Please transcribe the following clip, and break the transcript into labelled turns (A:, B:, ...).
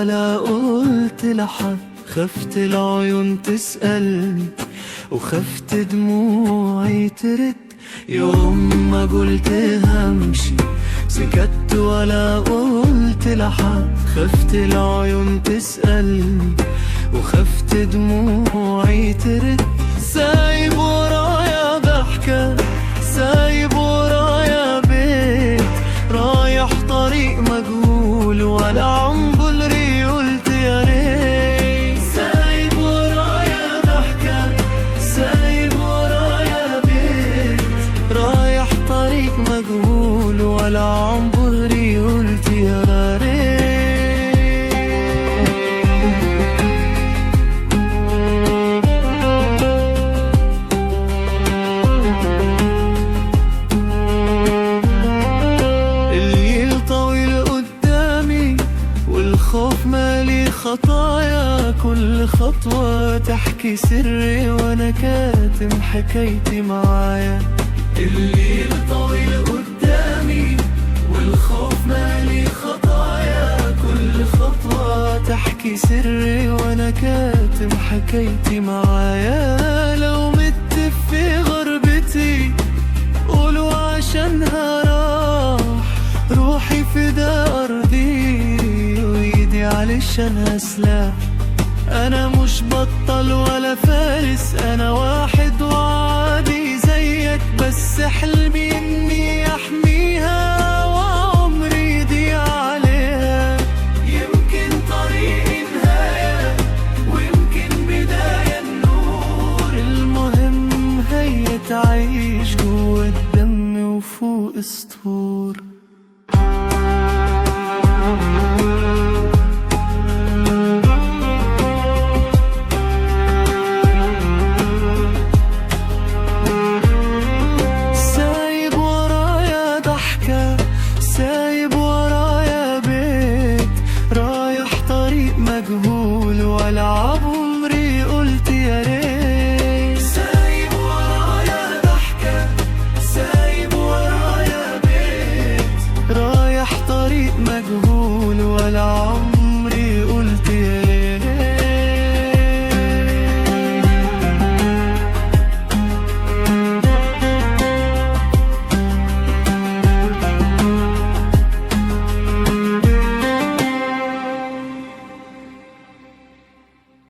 A: ولا قلت لحد، خفت العيون تسألني وخفت دموعي ترد. يوم ما قلت همشي سكت ولا قلت لحد، خفت العيون تسألني وخفت دموعي ترد. سايب ورايا ضحكة، سايب ورايا بيت، رايح طريق مجهول ولا عنبلري قلت يا ريت. سايب ورايا ضحكة، سايب ورايا بيت، رايح طريق مجهول ولا عنبلري قلت يا ريت. الخوف مالي خطايا، كل خطوة تحكي سري وانا كاتم حكايتي معايا. الليل طويل قدامي والخوف مالي خطايا، كل خطوة تحكي سري وانا كاتم حكايتي معايا. لو مت في غربتي قولوا عشانها راح، روحي فدا أرضي علشان سلاح. أنا مش بطل ولا فارس، أنا واحد وعادي زيك، بس حلمي إني أحميها وعمري يضيع عليها. يمكن طريقي نهاية ويمكن بداية النور، المهم هي تعيش جوا الدم وفوق السطور. سايب ورايا بيت، رايح طريق مجهول ولا عبور.